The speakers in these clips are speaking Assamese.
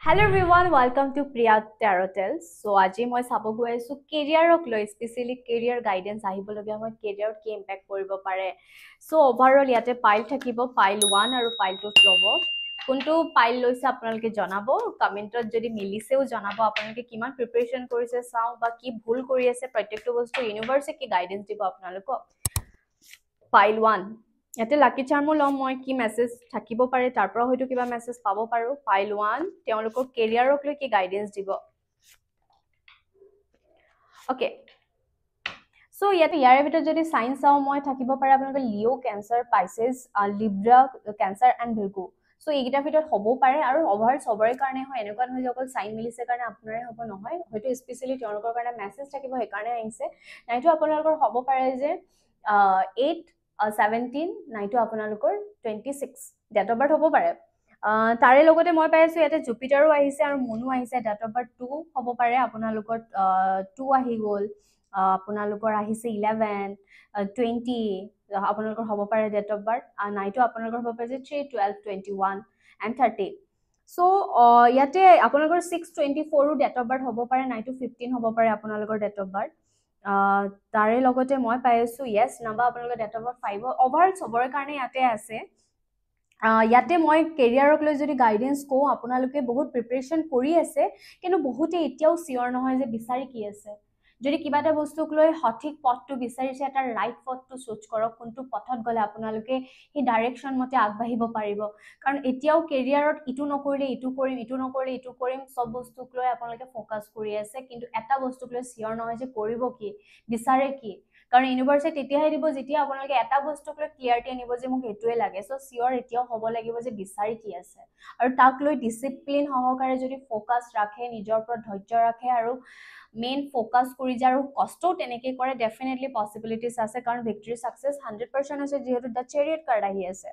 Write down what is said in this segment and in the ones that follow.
Hello everyone, welcome to Priya Tarot Tales. So আজি মই চাব গৈ আছো কেৰিয়াৰক লৈ স্পেশালি কেৰিয়াৰ গাইডেন্স আহিবলগীয়া মই কেৰিয়াৰত কি ইম্পেক্ট কৰিব পাৰে। সো ওভাৰঅল ইয়াতে পাইল থাকিব, পাইল 1 আৰু পাইল 2 ল'ব। কোনটো পাইল লৈছে আপোনালোকে জনাব, কমেন্টত যদি মিলিছেও জনাব আপোনালোকে কিমান প্ৰিপাৰেচন কৰিছে চাও বা কি ভুল কৰি আছে প্ৰত্যেকটো বস্তু ইউনিভাৰ্ছে কি গাইডেন্স দিব আপোনালোকক। পাইল 1 ইয়াতে লাকি চাৰ্মো লম মই কি মেছেজ থাকিব পাৰে তাৰ পৰা হয়তো কিবা মেছেজ পাব পাৰো। পাইল 1 তেওঁলোকৰ কেৰিয়াৰক লৈ কি গাইডেন্স দিব। ওকে সো ইয়াৰে ভিতৰত যদি সাইন চাও মই থাকিব পাৰে আপোনালোকে Leo, Cancer, Pisces, Libra, Cancer and Virgo. So এইকেইটাৰ ভিতৰত হ'ব পাৰে আৰু ওভাৰ সবৰে কাৰণে হয়, এনেকুৱা নহয় যে অকল সাইন মিলিছে কাৰণে আপোনাৰে হ'ব নহয়, হয়তো স্পেশালি তেওঁলোকৰ কাৰণে মেছেজ থাকিব সেইকাৰণে আহিছে। নাইতো আপোনালোকৰ হ'ব পাৰে যে 8 17 নাইতো আপোনালোকৰ 26 ডেট অফ বাৰ্থ হ'ব পাৰে। তাৰে লগতে মই পাই আছো ইয়াতে জুপিটাৰো আহিছে আৰু মুনো আহিছে। ডেট অফ বাৰ্থ 2 হ'ব পাৰে আপোনালোকৰ 2 আহি গ'ল, আপোনালোকৰ আহিছে 11 20 আপোনালোকৰ হ'ব পাৰে ডেট অফ বাৰ্থ, নাইতো আপোনালোকৰ হ'ব পাৰে যে 3 12 21 এণ্ড 30। সো ইয়াতে আপোনালোকৰ 624ৰো ডেট অফ বাৰ্থ হ'ব পাৰে, নাইতো 15 হ'ব পাৰে আপোনালোকৰ ডেট অফ বাৰ্থ। তাৰে লগতে মই পাই আছো য়েছ নাম্বাৰ আপোনালোকৰ ডেট অফ বাৰ্থ 5 ওভাৰ সবৰে কাৰণে ইয়াতে আছে। ইয়াতে মই কেৰিয়াৰক লৈ যদি গাইডেন্স কওঁ আপোনালোকে বহুত প্ৰিপাৰেচন কৰি আছে কিন্তু বহুতে এতিয়াও চিয়ৰ নহয় যে বিচাৰি কি আছে। যদি কিবা এটা বস্তুক লৈ সঠিক পথটো বিচাৰিছে এটা ৰাইট পথটো চুজ কৰক, কোনটো পথত গ'লে আপোনালোকে সেই ডাইৰেকশ্যন মতে আগবাঢ়িব পাৰিব। কাৰণ এতিয়াও কেৰিয়াৰত ইটো নকৰিলে ইটো কৰিম, ইটো নকৰিলে ইটো কৰিম, সব বস্তুক লৈ আপোনালোকে ফ'কাছ কৰি আছে কিন্তু এটা বস্তুক লৈ চিয়ৰ নহয় যে কৰিব কি, বিচাৰে কি। কাৰণ ইউনিভাৰ্ছে তেতিয়াহে দিব যেতিয়া আপোনালোকে এটা বস্তুক লৈ ক্লিয়াৰিটি আনিব যে মোক এইটোৱে লাগে। সো চিয়ৰ এতিয়াও হ'ব লাগিব যে বিচাৰি কি আছে আৰু তাক লৈ ডিচিপ্লিন সহকাৰে যদি ফ'কাছ ৰাখে, নিজৰ ওপৰত ধৈৰ্য ৰাখে আৰু মেইন ফ'কাছ কৰি যায় আৰু কষ্টও তেনেকৈ কৰে, ডেফিনেটলি পচিবিলিটিছ আছে। কাৰণ ভিক্টৰী ছাকচেছ 100% আছে যিহেতু দ্য চেৰিয়ট কাৰ্ড আহি আছে।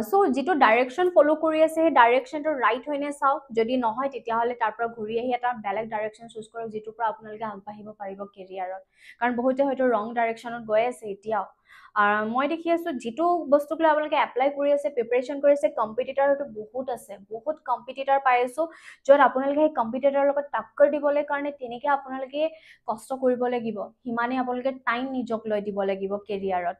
সো যিটো ডাইৰেকশ্যন ফ'ল' কৰি আছে সেই ডাইৰেকশ্যনটো ৰাইট হয়নে চাওক, যদি নহয় তেতিয়াহ'লে তাৰ পৰা ঘূৰি আহি এটা বেলেগ ডাইৰেকশ্যন চুজ কৰক যিটোৰ পৰা আপোনালোকে আগবাঢ়িব পাৰিব কেৰিয়াৰত। কাৰণ বহুতে হয়তো ৰং ডাইৰেকশ্যনত গৈ আছে এতিয়াও। মই দেখি আছো যিটো বস্তুক লৈ আপোনালোকে এপ্লাই কৰি আছে, প্ৰিপাৰেচন কৰি আছে, কম্পিটিটাৰ হয়তো বহুত আছে, বহুত কম্পিটিটাৰ পাই আছো য'ত আপোনালোকে সেই কম্পিটিটাৰৰ লগত টাক্কৰ দিবলৈ কাৰণে তেনেকৈ আপোনালোকে কষ্ট কৰিব লাগিব, সিমানে আপোনালোকে টাইম নিজক লৈ দিব লাগিব কেৰিয়াৰত।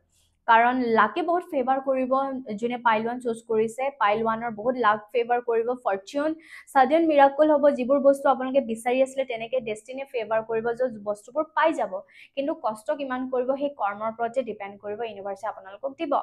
কাৰণ লাকে বহুত ফেভাৰ কৰিব যোনে পাইল 1 চুজ কৰিছে। পাইল 1ৰ বহুত লাক ফেভাৰ কৰিব, ফৰ্চুন ছাডেন মিৰাকল হ'ব, যিবোৰ বস্তু আপোনালোকে বিচাৰি আছিলে তেনেকৈ ডেষ্টিনি ফেভাৰ কৰিব, য'ত বস্তুবোৰ পাই যাব। কিন্তু কষ্ট কিমান কৰিব সেই কৰ্মৰ ওপৰতে ডিপেণ্ড কৰিব, ইউনিভাৰ্ছে আপোনালোকক দিব।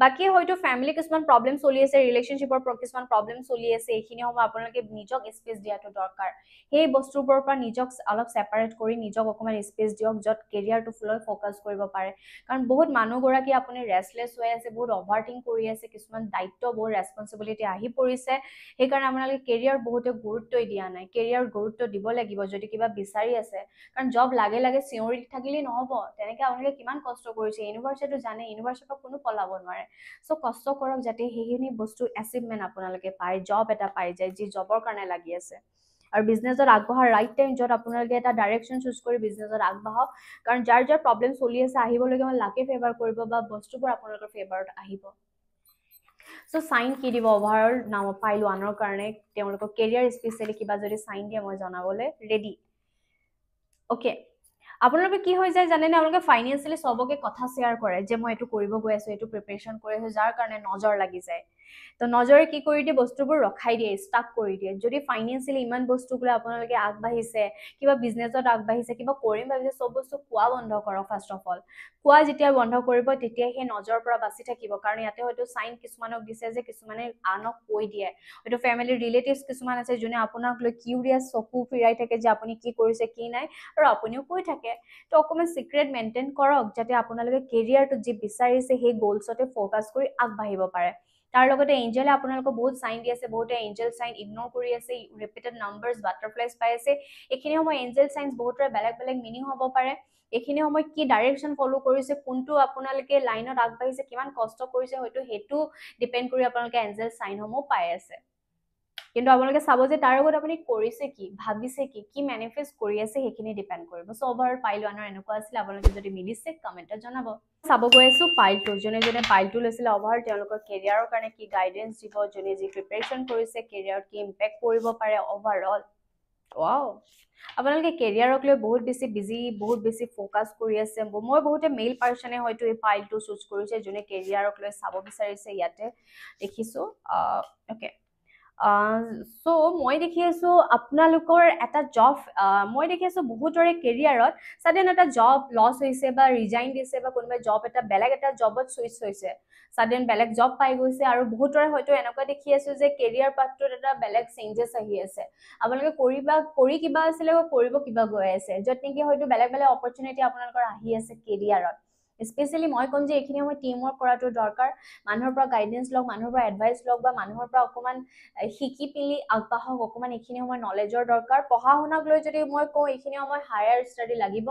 বাকী হয়তো ফেমিলি কিছুমান প্ৰব্লেম চলি আছে, ৰিলেশ্যনশ্বিপৰ কিছুমান প্ৰব্লেম চলি আছে, এইখিনি সময় আপোনালোকে নিজক স্পেচ দিয়াটো দৰকাৰ। সেই বস্তুবোৰৰ পৰা নিজক অলপ ছেপাৰেট কৰি নিজক অকণমান স্পেচ দিয়ক য'ত কেৰিয়াৰটো ফুলত ফ'কাছ কৰিব পাৰে। কাৰণ বহুত মানুহগৰাকী আপুনি ৰেষ্টলেছ হৈ আছে, বহুত অভাৰ থিংক কৰি আছে, কিছুমান দায়িত্ব বহুত ৰেছপনচিবিলিটি আহি পৰিছে, সেইকাৰণে আপোনালোকে কেৰিয়াৰ বহুতে গুৰুত্বই দিয়া নাই। কেৰিয়াৰ গুৰুত্ব দিব লাগিব যদি কিবা বিচাৰি আছে। কাৰণ জব লাগে লাগে চিঞৰি থাকিলেই নহ'ব, তেনেকৈ আপোনালোকে কিমান কষ্ট কৰিছে ইউনিভাৰ্চিটিটো জানে, ইউনিভাৰ্চিটিৰ পৰা কোনো পলাব নোৱাৰে। সো কষ্ট কৰক যাতে সেইখিনি বস্তু এচিভমেণ্ট আপোনালোকে পায়, জব এটা পাই যায় যি জবৰ কাৰণে লাগি আছে। আৰু বিজনেছত আগবঢ়াৰ ৰাইট টাইম য'ত আপোনালোকে এটা ডাইৰেকশ্যন চুজ কৰি বিজনেছত আগবঢ়াওক। কাৰণ যাৰ যাৰ প্ৰব্লেম চলি আছে আহিবলগীয়া মই লাকে ফেভাৰ কৰিব বা বস্তুবোৰ আপোনালোকৰ ফেভাৰত আহিব। সো চাইন কি দিব অভাৰঅল নাম পাইল 1ৰ কাৰণে, তেওঁলোকৰ কেৰিয়াৰ স্পেচিয়েলি কিবা যদি চাইন দিয়ে মই জনাবলৈ ৰেডি। অ'কে আপোনালোকে কি হৈ যায় জানেনে, আপোনালোকে ফাইনেন্সিয়েলি সবকে কথা শ্বেয়াৰ কৰে যে মই এইটো কৰিব গৈ আছো, এইটো প্ৰিপাৰেচন কৰি আছো, যাৰ কাৰণে নজৰ লাগি যায়। তো নজৰে কি কৰি দিয়ে, বস্তুবোৰ ৰখাই দিয়ে, ষ্টাক কৰি দিয়ে। যদি ফাইনেন্সিয়েলি ইমান বস্তুক লৈ আপোনালোকে আগবাঢ়িছে, কিবা বিজনেছত আগবাঢ়িছে, কিবা কৰিম ভাবিছে, চব বস্তু কোৱা বন্ধ কৰক। ফাৰ্ষ্ট অফ অল কোৱা যেতিয়া বন্ধ কৰিব তেতিয়া সেই নজৰৰ পৰা বাচি থাকিব। কাৰণ ইয়াতে হয়তো চাইন কিছুমানক দিছে যে কিছুমানে আনক কৈ দিয়ে, হয়তো ফেমিলিৰ ৰিলেটিভছ কিছুমান আছে যোনে আপোনাক লৈ কিউৰিয়াছ চকু ফিৰাই থাকে যে আপুনি কি কৰিছে কি নাই, আৰু আপুনিও কৈ থাকে। তো অকণমান চিক্ৰেট মেইনটেইন কৰক যাতে আপোনালোকে কেৰিয়াৰটো যি বিচাৰিছে সেই গ'লছতে ফ'কাছ কৰি আগবাঢ়িব পাৰে। তাৰ লগতে এঞ্জেলে আপোনালোকক বহুত চাইন দি আছে, বহুতে এঞ্জেল চাইন ইগনোৰ কৰি আছে, ৰিপিটেড নাম্বাৰছ বাটাৰফ্লাইজ পাই আছে। এইখিনি সময় এঞ্জেল চাইন্স বহুতৰে বেলেগ বেলেগ মিনিং হ'ব পাৰে। এইখিনি সময় কি ডাইৰেকশ্যন ফ'ল' কৰিছে, কোনটো আপোনালোকে লাইনত আগবাঢ়িছে, কিমান কষ্ট কৰিছে, হয়তো সেইটো ডিপেণ্ড কৰি আপোনালোকে এঞ্জেল চাইনসমূহ পাই আছে। কিন্তু আপোনালোকে চাব যে তাৰ আগত আপুনি কৰিছে কি, ভাবিছে কি মেনিফেষ্ট কৰি আছে সেইখিনি ডিপেণ্ড কৰিব। চ' অভাৰ পাইল 1 এনেকুৱা আছিল। আপোনালোকে যদি মিলিছে কমেণ্টত জনাব। চাব গৈ আছো পাইল 2, যোনে পাইল 2 লৈছিলে অভাৰ তেওঁলোকৰ কেৰিয়াৰৰ কাৰণে কি গাইডেন্স দিব, যোনে যি প্ৰিপাৰেচন কৰিছে কেৰিয়াৰত কি ইম্পেক্ট কৰিব পাৰে অভাৰঅল। ৱাও, আপোনালোকে কেৰিয়াৰক লৈ বহুত বেছি বিজি, বহুত বেছি ফ'কাছ কৰি আছে। মই বহুতে মেইল পাৰ্চনে হয়তো এই পাইলটো চুজ কৰিছে, যোনে কেৰিয়াৰক লৈ চাব বিচাৰিছে। ইয়াতে দেখিছোঁ। অ'কে, চ' মই দেখি আছোঁ আপোনালোকৰ এটা জব, মই দেখি আছোঁ বহুতৰে কেৰিয়াৰত ছাডেন এটা জব লছ হৈছে বা ৰিজাইন দিছে, বা কোনোবাই জব এটা বেলেগ এটা জবত চুইচ হৈছে, ছাডেন বেলেগ জব পাই গৈছে। আৰু বহুতৰে হয়তো এনেকুৱা দেখি আছোঁ যে কেৰিয়াৰ পাথটোত এটা বেলেগ চেঞ্জেছ আহি আছে। আপোনালোকে কৰি কিবা আছিলে, কৰিব কিবা গৈ আছে, য'ত নেকি হয়তো বেলেগ বেলেগ অপৰচুনিটি আপোনালোকৰ আহি আছে কেৰিয়াৰত। স্পেচিয়েলি মই ক'ম যে এইখিনি সময় টিম ৱৰ্ক কৰাটো দৰকাৰ। মানুহৰ পৰা গাইডেন্স লওক, মানুহৰ পৰা এডভাইচ লওক, বা মানুহৰ পৰা অকণমান শিকি পিলি আগবাঢ়ক। অকণমান এইখিনি সময় নলেজৰ দৰকাৰ। পঢ়া শুনাক লৈ যদি মই কওঁ, এইখিনি সময় হায়াৰ ষ্টাডি লাগিব।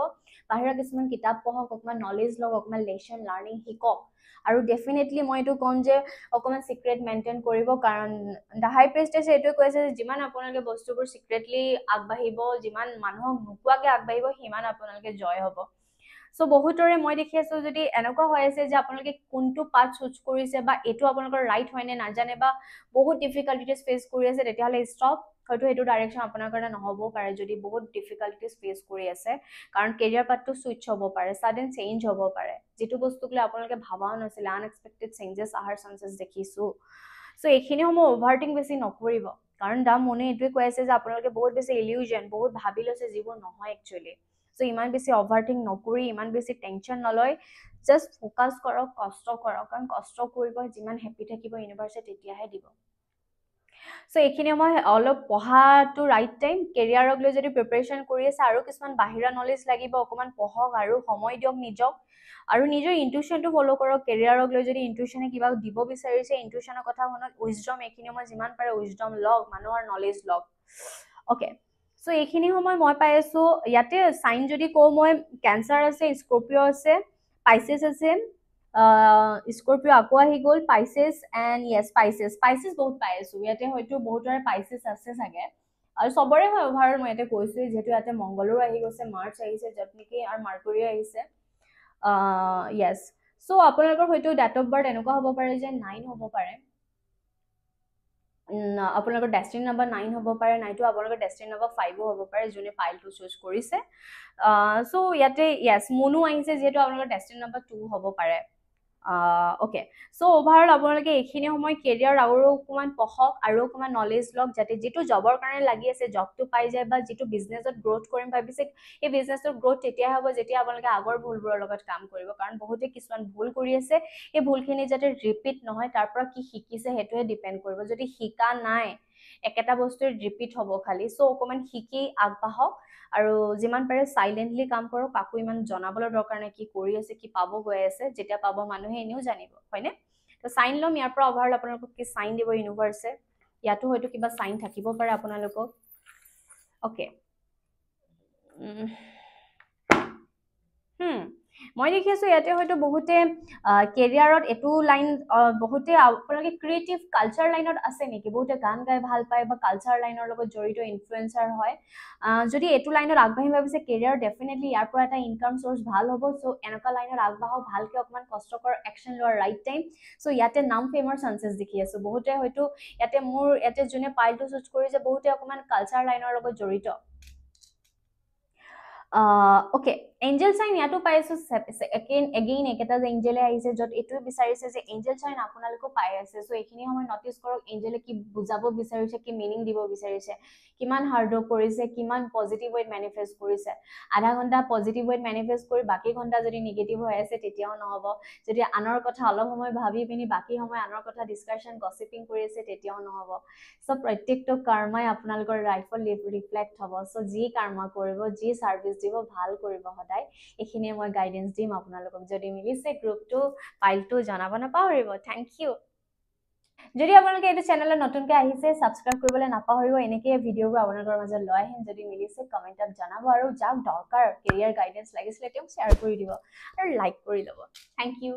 বাহিৰা কিছুমান কিতাপ পঢ়ক, অকণমান নলেজ লওক, অকণমান লেচন লাৰ্ণিং শিকক। আৰু ডেফিনেটলি মই এইটো ক'ম যে অকণমান চিক্ৰেট মেইনটেইন কৰিব, কাৰণ দ্য হাই প্ৰেষ্টেছে এইটোৱে কৈছে যে যিমান আপোনালোকে বস্তুবোৰ চিক্ৰেটলি আগবাঢ়িব, যিমান মানুহক নোকোৱাকৈ আগবাঢ়িব, সিমান আপোনালোকে জয় হ'ব। চ' বহুতৰে মই দেখি আছোঁ যদি এনেকুৱা হৈ আছে যে আপোনালোকে কোনটো পাথ চুজ কৰিছে বা এইটো আপোনালোকৰ ৰাইট হয় নে নাজানে, বা বহুত ডিফিকাল্টিজ ফেচ কৰি আছে, তেতিয়াহ'লে ষ্টপ। হয়তো সেইটো ডাইৰেকশ্যন আপোনাৰ কাৰণে নহ'বও পাৰে যদি বহুত ডিফিকাল্টিজ ফেচ কৰি আছে, কাৰণ কেৰিয়াৰ পাথটো চুইচ হ'ব পাৰে, ছাডেন চেঞ্জ হ'ব পাৰে। যিটো বস্তুক লৈ আপোনালোকে ভাবাও নাছিলে, আনএক্সপেক্টেড চেঞ্জেছ অহাৰ চান্সেছ দেখিছোঁ। চ' এইখিনি সময় অভাৰথিং বেছি নকৰিব, কাৰণ দা মনে এইটোৱে কৈ আছে যে আপোনালোকে বহুত বেছি ইলিউজন, বহুত ভাবি লৈছে যিবোৰ নহয় একচুৱেলি। চ' ইমান বেছি অভাৰথিং নকৰি, ইমান বেছি টেনশ্যন নলয়, জাষ্ট ফ'কাছ কৰক, কষ্ট কৰক, কাৰণ কষ্ট কৰিব যিমান হেপী থাকিব ইউনিভাৰ্ছে তেতিয়াহে দিব। চ' এইখিনি সময় অলপ পঢ়াটো ৰাইট টাইম। কেৰিয়াৰক লৈ যদি প্ৰিপাৰেশ্যন কৰি আছে, আৰু কিছুমান বাহিৰা নলেজ লাগিব, অকণমান পঢ়ক আৰু সময় দিয়ক নিজক, আৰু নিজৰ ইনটিউশ্যনটো ফ'ল' কৰক। কেৰিয়াৰক লৈ যদি ইনটিউশ্যনে কিবা দিব বিচাৰিছে, ইনটিউশ্যনৰ কথা শুনক। উইজডম, এইখিনি সময় যিমান পাৰে উইজডম লওক, মানুহৰ নলেজ লওক। অ'কে, চ' এইখিনি সময় মই পাই আছোঁ ইয়াতে চাইন যদি কওঁ মই, কেঞ্চাৰ আছে, স্কৰ্পিঅ' আছে, পাইচেছ আছে, স্কৰ্পিঅ' আকৌ আহি গ'ল, পাইচেছ এণ্ড য়েছ পাইচেছ বহুত পাই আছোঁ ইয়াতে। হয়তো বহুতৰে পাইচেছ আছে চাগে, আৰু চবৰে হয় অভাৰঅল। মই ইয়াতে কৈছোঁৱেই, যিহেতু ইয়াতে মংগলো আহি গৈছে, মাৰ্চ আহিছে, য'ত নেকি আৰু মাৰ্কুৰীও আহিছে। য়েছ, চ' আপোনালোকৰ হয়তো ডেট অফ বাৰ্থ এনেকুৱা হ'ব পাৰে যে 9 হ'ব পাৰে, আপোনালোকৰ ডেষ্টিনি নাম্বাৰ 9 হ'ব পাৰে, নাইতো আপোনালোকৰ ডেষ্টিনি নাম্বাৰ 5ও হ'ব পাৰে, যোনে পাইলটো চুজ কৰিছে। চ' ইয়াতে য়েছ মুনো আহিছে, যিহেতু আপোনালোকৰ ডেষ্টিনি নাম্বাৰ 2 হ'ব পাৰে। অ'কে, চ' অভাৰঅল আপোনালোকে এইখিনি সময় কেৰিয়াৰ আৰু অকণমান পঢ়ক, আৰু অকণমান নলেজ লওক, যাতে যিটো জবৰ কাৰণে লাগি আছে জবটো পাই যায়, বা যিটো বিজনেছত গ্ৰ'থ কৰিম ভাবিছে সেই বিজনেছটোৰ গ্ৰ'থ তেতিয়া হ'ব যেতিয়া আপোনালোকে আগৰ ভুলবোৰৰ লগত কাম কৰিব। কাৰণ বহুতে কিছুমান ভুল কৰি আছে, সেই ভুলখিনি যাতে ৰিপিট নহয়, তাৰ পৰা কি শিকিছে সেইটোহে ডিপেণ্ড কৰিব। যদি শিকা নাই, একেটা বস্তুৱে ৰিপিট হ'ব খালি। চ' অকণমান শিকি আগবাঢ়ক, আৰু যিমান পাৰে চাইলেণ্টলি কাম কৰক। কাকো ইমান জনাবলৈ দৰকাৰ নাই কি কৰি আছে, কি পাব গৈ আছে। যেতিয়া পাব মানুহে এনেও জানিব, হয়নে? তো চাইন ল'ম ইয়াৰ পৰা অভাৰঅল আপোনালোকক কি চাইন দিব ইউনিভাৰ্ছে। ইয়াতো হয়তো কিবা চাইন থাকিব পাৰে আপোনালোকক। অ'কে, মই দেখি আছোঁ ইয়াতে হয়তো বহুতে কেৰিয়াৰত এইটো লাইন, বহুতে আপোনালোকে ক্ৰিয়েটিভ কালচাৰ লাইনত আছে নেকি? বহুতে গান গাই ভাল পায় বা কালচাৰ লাইনৰ লগত জড়িত ইনফ্লুৱেঞ্চাৰ হয়। যদি এইটো লাইনত আগবাঢ়িম ভাবিছে কেৰিয়াৰ, ডেফিনেটলি ইয়াৰ পৰা এটা ইনকাম চ'ৰ্চ ভাল হ'ব। চ' এনেকুৱা লাইনত আগবাঢ়ক, ভালকৈ অকণমান কষ্ট কৰক, একশ্যন লোৱাৰ ৰাইট টাইম। চ' ইয়াতে নাম ফেমৰ চান্সেছ দেখি আছোঁ। বহুতে হয়তো ইয়াতে যোনে পাইলটো চুজ কৰিছে, বহুতে অকণমান কালচাৰ লাইনৰ লগত জড়িত। অ'কে, এঞ্জেল চাইন ইয়াতো পাই আছোঁ। এগেইন একেটা যে এঞ্জেলে আহিছে, য'ত এইটোৱে বিচাৰিছে যে এঞ্জেল চাইন আপোনালোকেও পাই আছে। চ' এইখিনি সময় নটিচ কৰক, এঞ্জেলে কি বুজাব বিচাৰিছে, কি মিনিং দিব বিচাৰিছে, কিমান হাৰ্ড ৱৰ্ক কৰিছে, কিমান পজিটিভ ৱেত মেনিফেষ্ট কৰিছে। আধা ঘণ্টা পজিটিভ ৱেত মেনিফেষ্ট কৰি বাকী ঘণ্টা যদি নিগেটিভ হৈ আছে, তেতিয়াও নহ'ব। যদি আনৰ কথা অলপ সময় ভাবি পিনি বাকী সময় আনৰ কথা ডিছকাশ্যন গছিপিং কৰি আছে, তেতিয়াও নহ'ব। চ' প্ৰত্যেকটো কৰ্মাই আপোনালোকৰ লাইফত ৰিফ্লেক্ট হ'ব। চ' যি কৰ্মা কৰিব, যি ছাৰ্ভিচ দিব, ভাল কৰিব সদায়। এইখিনিয়ে মই গাইডেন্স দিম আপোনালোকক। যদি মিলিছে গ্ৰুপটো পাইলটো জনাব নাপাহৰিব। Thank you. যদি আপোনালোকে এইটো চেনেলত নতুনকৈ আহিছে, ছাবস্ক্ৰাইব কৰিবলৈ নাপাহৰিব। এনেকৈ ভিডিঅ'বোৰ আপোনালোকৰ মাজত লৈ আহিম। যদি মিলিছে কমেণ্টত জনাব, আৰু যাক দৰকাৰ কেৰিয়াৰ গাইডেন্স লাগিছিলে তেওঁক শ্বেয়াৰ কৰি দিব, আৰু লাইক কৰি ল'ব। Thank U.